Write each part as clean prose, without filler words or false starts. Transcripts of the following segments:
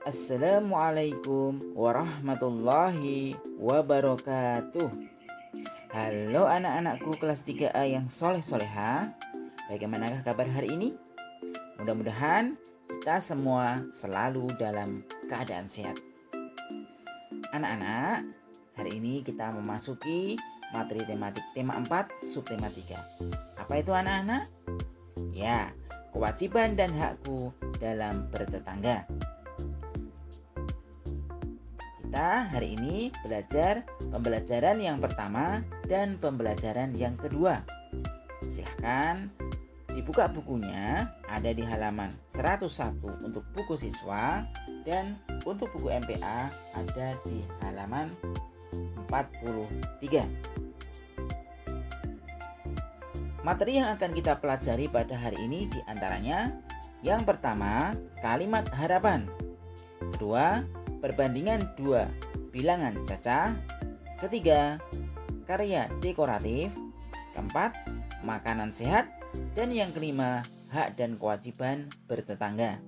Assalamualaikum warahmatullahi wabarakatuh. Halo anak-anakku kelas 3A yang soleh-soleha. Bagaimanakah kabar hari ini? Mudah-mudahan kita semua selalu dalam keadaan sehat. Anak-anak, hari ini kita memasuki materi tematik tema 4 subtema 3. Apa itu anak-anak? Ya, kewajiban dan hakku dalam bertetangga. Kita hari ini belajar pembelajaran yang pertama dan pembelajaran yang kedua. Silahkan dibuka bukunya, ada di halaman 101 untuk buku siswa, dan untuk buku MPA ada di halaman 43. Materi yang akan kita pelajari pada hari ini diantaranya: yang pertama, kalimat harapan. Kedua, perbandingan dua bilangan cacah. Ketiga, karya dekoratif. Keempat, makanan sehat. Dan yang kelima, hak dan kewajiban bertetangga.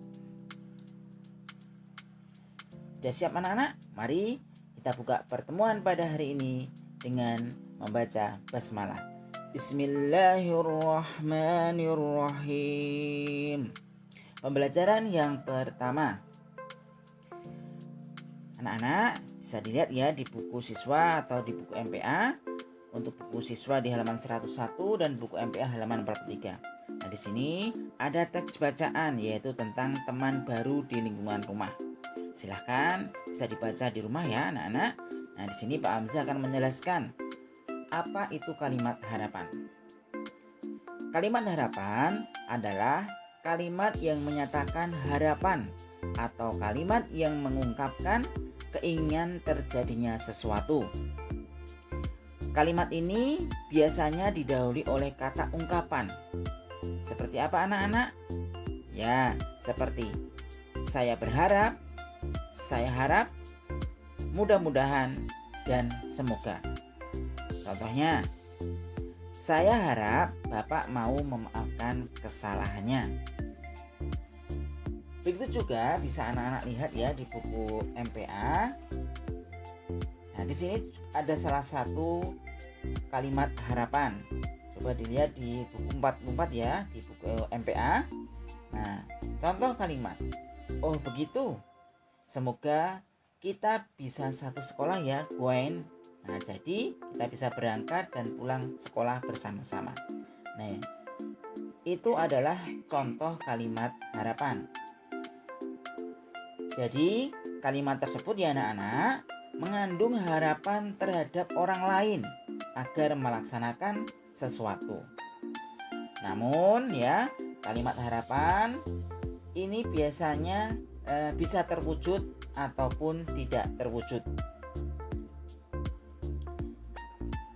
Sudah siap anak-anak? Mari kita buka pertemuan pada hari ini dengan membaca basmalah. Bismillahirrahmanirrahim. Pembelajaran yang pertama. Anak-anak bisa dilihat ya di buku siswa atau di buku MPA. Untuk buku siswa di halaman 101 dan buku MPA halaman 43. Nah, di sini ada teks bacaan yaitu tentang teman baru di lingkungan rumah. Silahkan bisa dibaca di rumah ya anak-anak. Nah, di sini Pak Hamzah akan menjelaskan apa itu kalimat harapan. Kalimat harapan adalah kalimat yang menyatakan harapan atau kalimat yang mengungkapkan keinginan terjadinya sesuatu. Kalimat ini biasanya didahului oleh kata ungkapan. Seperti apa anak-anak? Ya, seperti saya berharap, saya harap, mudah-mudahan, dan semoga. Contohnya, saya harap Bapak mau memaafkan kesalahannya. Begitu juga bisa anak-anak lihat ya di buku MPA. Nah, di sini ada salah satu kalimat harapan. Coba dilihat di buku 44 ya, di buku MPA. Nah, contoh kalimat. Oh, begitu. Semoga kita bisa satu sekolah ya, Gwen. Nah, jadi kita bisa berangkat dan pulang sekolah bersama-sama. Nah, itu adalah contoh kalimat harapan. Jadi, kalimat tersebut ya anak-anak mengandung harapan terhadap orang lain agar melaksanakan sesuatu. Namun ya, kalimat harapan ini biasanya bisa terwujud ataupun tidak terwujud.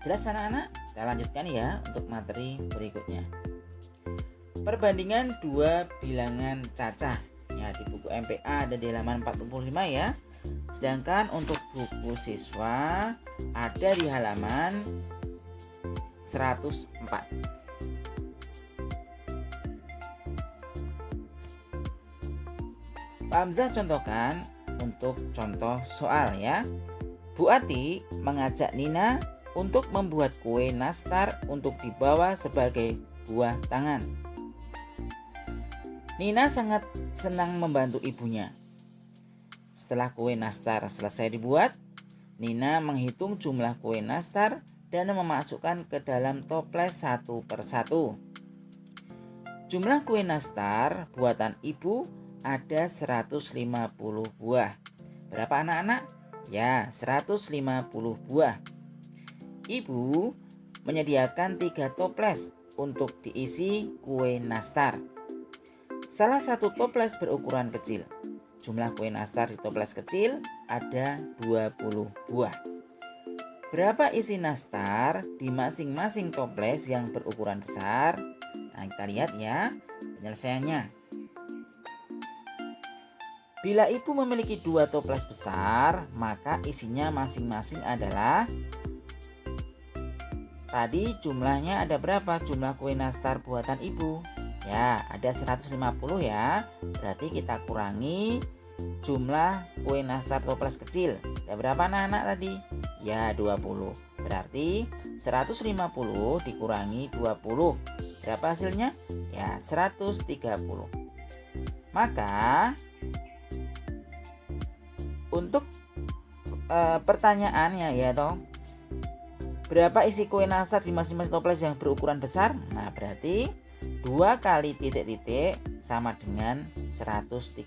Jelas anak-anak? Kita lanjutkan ya untuk materi berikutnya. Perbandingan dua bilangan cacah. Ya, di buku MPA ada di halaman 45 ya. Sedangkan untuk buku siswa ada di halaman 104. Pak Hamzah contohkan untuk contoh soal ya. Bu Ati mengajak Nina untuk membuat kue nastar untuk dibawa sebagai buah tangan. Nina sangat senang membantu ibunya. Setelah kue nastar selesai dibuat, Nina menghitung jumlah kue nastar dan memasukkan ke dalam toples satu persatu. Jumlah kue nastar buatan ibu ada 150 buah. Berapa anak-anak? Ya, 150 buah. Ibu menyediakan 3 toples untuk diisi kue nastar. Salah satu toples berukuran kecil. Jumlah kue nastar di toples kecil ada 20 buah. Berapa isi nastar di masing-masing toples yang berukuran besar? Nah, kita lihat ya penyelesaiannya. Bila ibu memiliki 2 toples besar, maka isinya masing-masing adalah, tadi jumlahnya ada berapa jumlah kue nastar buatan ibu? Ya, ada 150 ya. Berarti kita kurangi jumlah kue nastar toples kecil. Ya, berapa anak-anak tadi? Ya, 20. Berarti 150 dikurangi 20. Berapa hasilnya? Ya, 130. Maka untuk pertanyaannya ya toh, berapa isi kue nastar di masing-masing toples yang berukuran besar? Nah, berarti 2 kali titik-titik sama dengan 130.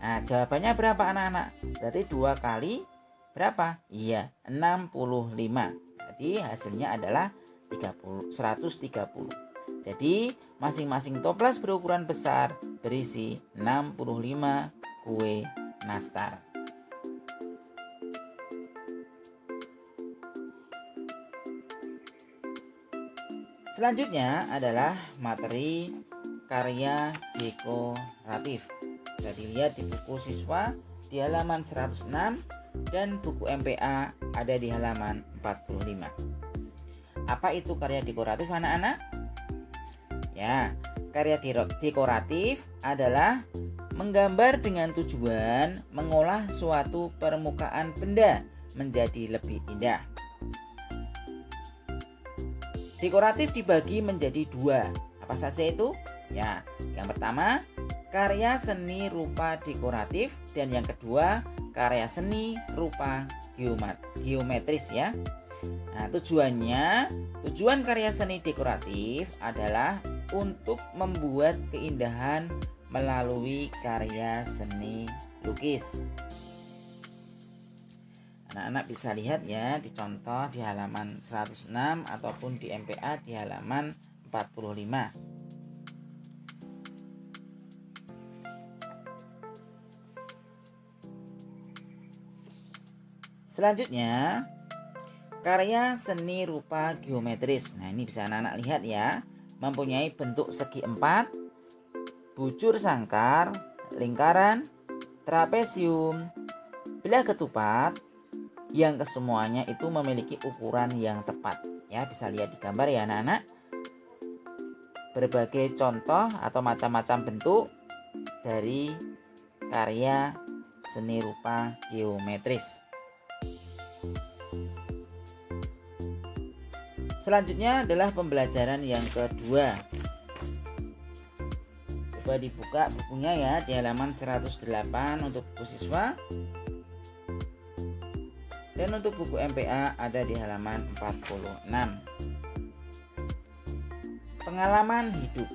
Nah, jawabannya berapa anak-anak? Berarti 2 kali berapa? Iya, 65. Jadi hasilnya adalah 130. Jadi masing-masing toples berukuran besar berisi 65 kue nastar. Selanjutnya adalah materi karya dekoratif. Bisa dilihat di buku siswa di halaman 106 dan buku MPA ada di halaman 45. Apa itu karya dekoratif anak-anak? Ya, karya dekoratif adalah menggambar dengan tujuan mengolah suatu permukaan benda menjadi lebih indah. Dekoratif dibagi menjadi 2. Apa saja itu? Ya, yang pertama karya seni rupa dekoratif dan yang kedua karya seni rupa geometris ya. Nah, tujuan karya seni dekoratif adalah untuk membuat keindahan melalui karya seni lukis. Anak-anak bisa lihat ya di contoh di halaman 106 ataupun di MPA di halaman 45. Selanjutnya, karya seni rupa geometris. Nah, ini bisa anak-anak lihat ya, mempunyai bentuk segi 4, bujur sangkar, lingkaran, trapesium, belah ketupat, yang kesemuanya itu memiliki ukuran yang tepat. Ya, bisa lihat di gambar ya anak-anak. Berbagai contoh atau macam-macam bentuk dari karya seni rupa geometris. Selanjutnya adalah pembelajaran yang kedua. Coba dibuka bukunya ya di halaman 108 untuk buku siswa. Dan untuk buku MPA ada di halaman 46. Pengalaman hidup.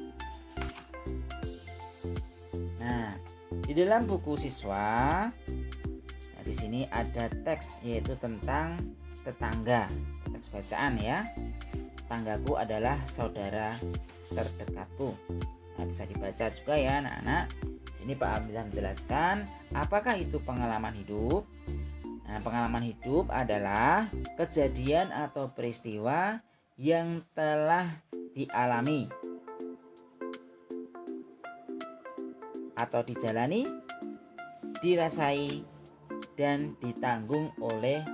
Nah, di dalam buku siswa, nah di sini ada teks yaitu tentang tetangga. Teks bacaan ya. Tetanggaku adalah saudara terdekatku. Nah, bisa dibaca juga ya anak-anak. Di sini Pak Abdillah menjelaskan apakah itu pengalaman hidup. Nah, pengalaman hidup adalah kejadian atau peristiwa yang telah dialami atau dijalani, dirasai, dan ditanggung oleh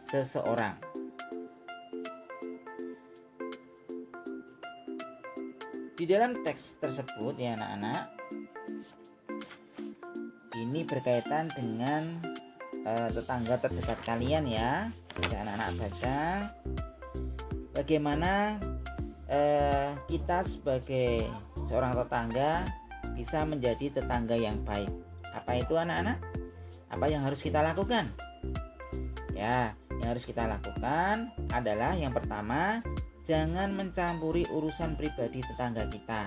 seseorang. Di dalam teks tersebut ya anak-anak, ini berkaitan dengan tetangga terdekat kalian ya. Bisa anak-anak baca bagaimana kita sebagai seorang tetangga bisa menjadi tetangga yang baik. Apa itu anak-anak? Apa yang harus kita lakukan? Ya, yang harus kita lakukan adalah yang pertama, jangan mencampuri urusan pribadi tetangga kita.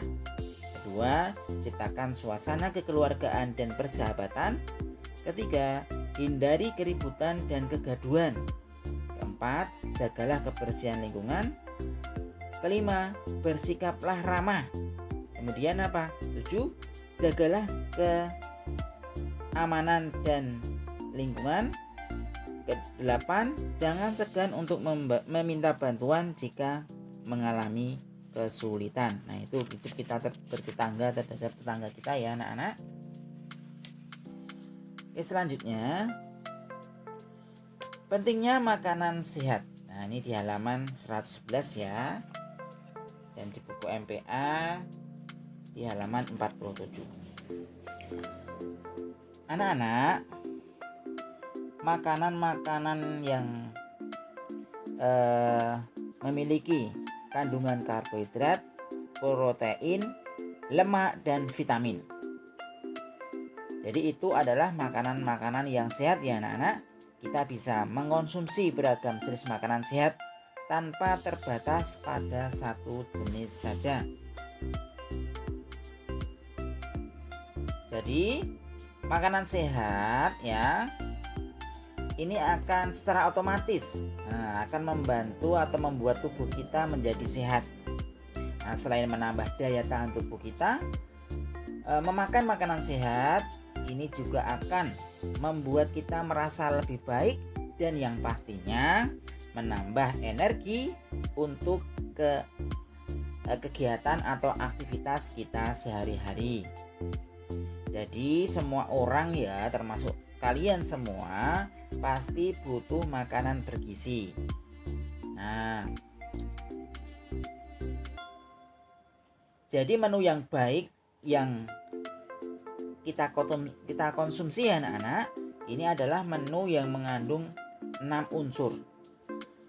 Kedua, ciptakan suasana kekeluargaan dan persahabatan. Ketiga, hindari keributan dan kegaduhan. Keempat, jagalah kebersihan lingkungan. Kelima, bersikaplah ramah. Kemudian apa? 7, jagalah keamanan dan lingkungan. Ke-8, jangan segan untuk meminta bantuan jika mengalami kesulitan. Nah, itu kita bertetangga terhadap tetangga kita ya anak-anak. Oke, selanjutnya pentingnya makanan sehat. Nah, ini di halaman 111 ya. Dan di buku MPA di halaman 47. Anak-anak, makanan-makanan yang memiliki kandungan karbohidrat, protein, lemak, dan vitamin. Jadi itu adalah makanan-makanan yang sehat ya anak-anak. Kita bisa mengonsumsi beragam jenis makanan sehat tanpa terbatas pada satu jenis saja. Jadi makanan sehat ya, ini akan secara otomatis akan membantu atau membuat tubuh kita menjadi sehat. Nah, selain menambah daya tahan tubuh kita, memakan makanan sehat ini juga akan membuat kita merasa lebih baik dan yang pastinya menambah energi untuk kegiatan atau aktivitas kita sehari-hari. Jadi semua orang ya, termasuk kalian semua, pasti butuh makanan bergizi. Nah, jadi menu yang baik yang kita konsumsi ya anak-anak, ini adalah menu yang mengandung 6 unsur.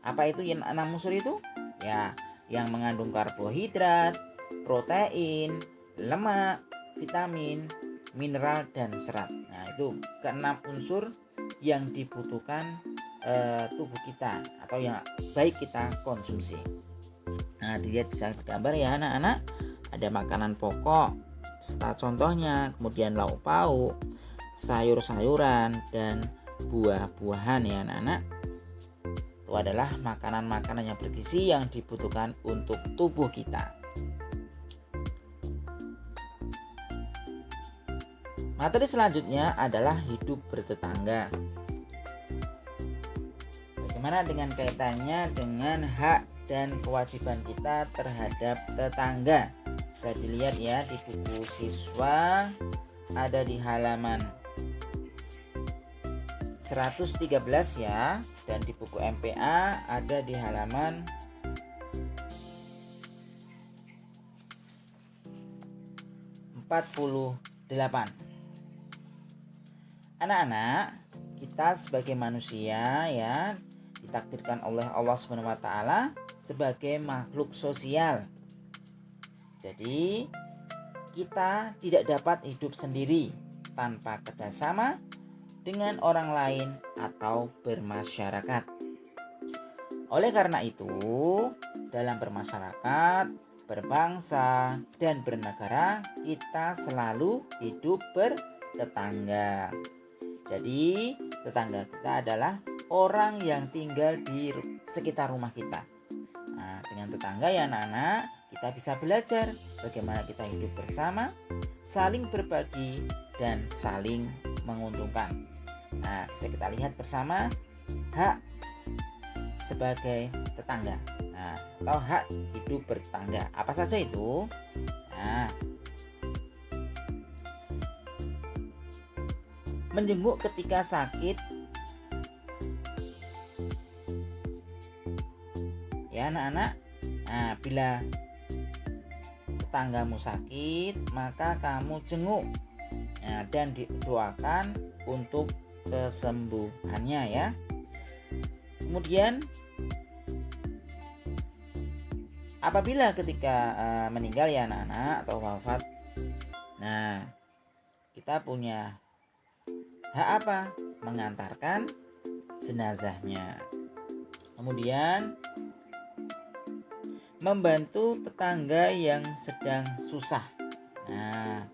Apa itu yang 6 unsur itu? Ya, yang mengandung karbohidrat, protein, lemak, vitamin, mineral, dan serat. Nah, itu ke-6 unsur yang dibutuhkan tubuh kita atau yang baik kita konsumsi. Nah, dilihat bisa gambar ya anak-anak. Ada makanan pokok serta contohnya, kemudian lauk pauk, sayur-sayuran, dan buah-buahan ya anak-anak. Itu adalah makanan-makanan yang bergizi yang dibutuhkan untuk tubuh kita. Materi selanjutnya adalah hidup bertetangga. Bagaimana dengan kaitannya dengan hak dan kewajiban kita terhadap tetangga? Bisa dilihat ya di buku siswa, ada di halaman 113 ya, dan di buku MPA ada di halaman 48. Anak-anak, kita sebagai manusia ya ditakdirkan oleh Allah SWT sebagai makhluk sosial. Jadi kita tidak dapat hidup sendiri tanpa kerjasama dengan orang lain atau bermasyarakat. Oleh karena itu, dalam bermasyarakat, berbangsa, dan bernegara, kita selalu hidup bertetangga. Jadi tetangga kita adalah orang yang tinggal di sekitar rumah kita. Nah, dengan tetangga ya anak-anak, kita bisa belajar bagaimana kita hidup bersama, saling berbagi, dan saling menguntungkan. Nah, bisa kita lihat bersama hak sebagai tetangga. Nah, atau hak hidup bertetangga. Apa saja itu? Nah, menjenguk ketika sakit. Ya anak-anak. Nah, bila tetanggamu sakit, maka kamu jenguk dan didoakan untuk kesembuhannya ya. Kemudian apabila ketika meninggal ya anak-anak atau wafat, nah kita punya hak apa? Mengantarkan jenazahnya. Kemudian membantu tetangga yang sedang susah. Nah,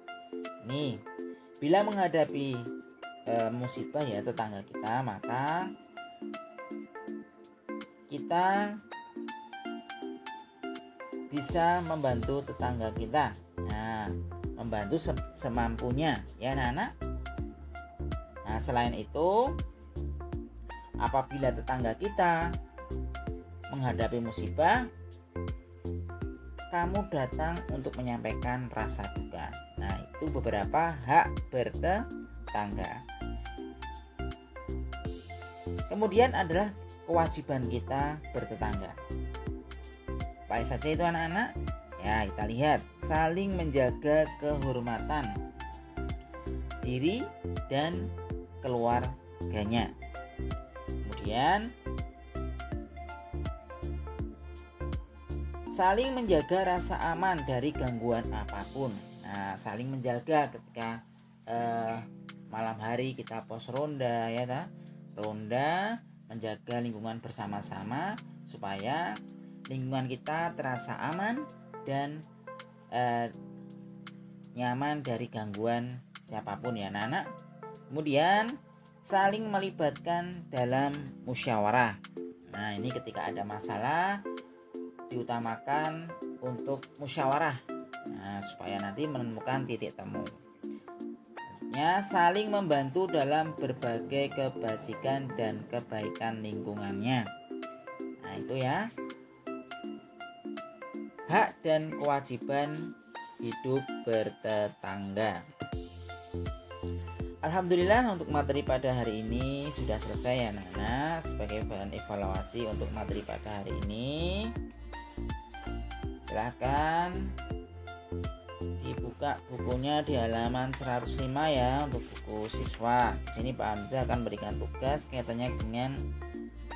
ini bila menghadapi musibah ya tetangga kita, maka kita bisa membantu tetangga kita. Nah, membantu semampunya ya anak-anak. Nah, selain itu, apabila tetangga kita menghadapi musibah, kamu datang untuk menyampaikan rasa duka. Nah, itu beberapa hak bertetangga. Kemudian adalah kewajiban kita bertetangga. Apa saja itu anak-anak? Ya, kita lihat. Saling menjaga kehormatan diri dan keluarganya. Kemudian saling menjaga rasa aman dari gangguan apapun. Nah, saling menjaga ketika malam hari kita pos ronda ya, ronda menjaga lingkungan bersama-sama supaya lingkungan kita terasa aman dan nyaman dari gangguan siapapun ya anak-anak. Kemudian saling melibatkan dalam musyawarah. Nah, ini ketika ada masalah diutamakan untuk musyawarah, nah, supaya nanti menemukan titik temu. Selanjutnya, saling membantu dalam berbagai kebajikan dan kebaikan lingkungannya. Nah, itu ya, hak dan kewajiban hidup bertetangga. Alhamdulillah untuk materi pada hari ini sudah selesai ya anak-anak. Sebagai bahan evaluasi untuk materi pada hari ini, silahkan dibuka bukunya di halaman 105 ya untuk buku siswa. Di sini Pak Hamzah akan berikan tugas kaitannya dengan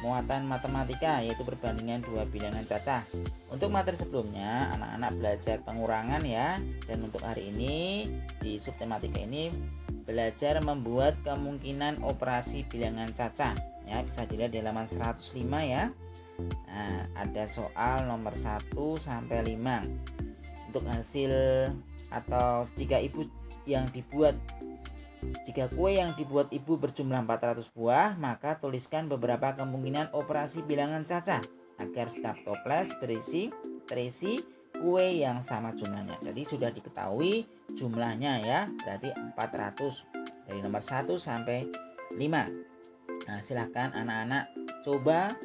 muatan matematika, yaitu perbandingan dua bilangan cacah. Untuk materi sebelumnya anak-anak belajar pengurangan ya, dan untuk hari ini di subtematika ini belajar membuat kemungkinan operasi bilangan cacah ya, bisa dilihat di halaman 105 ya. Nah, ada soal nomor 1 sampai 5. Untuk hasil atau jika kue yang dibuat ibu berjumlah 400 buah, maka tuliskan beberapa kemungkinan operasi bilangan cacah agar setiap toples terisi kue yang sama jumlahnya. Jadi sudah diketahui jumlahnya ya, berarti 400 dari nomor 1 sampai 5. Nah, silahkan anak-anak coba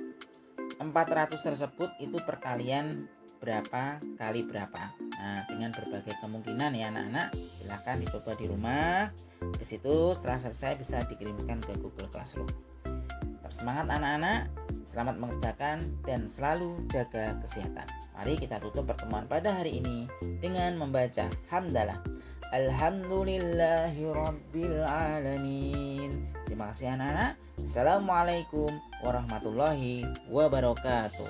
400 tersebut itu perkalian berapa kali berapa. Nah, dengan berbagai kemungkinan ya anak-anak, silahkan dicoba di rumah. Ke situ setelah selesai bisa dikirimkan ke Google Classroom. Tetap semangat anak-anak, selamat mengerjakan dan selalu jaga kesehatan. Mari kita tutup pertemuan pada hari ini dengan membaca hamdalah. Alhamdulillahirabbil alamin. Terima kasih anak-anak. Assalamualaikum warahmatullahi wabarakatuh.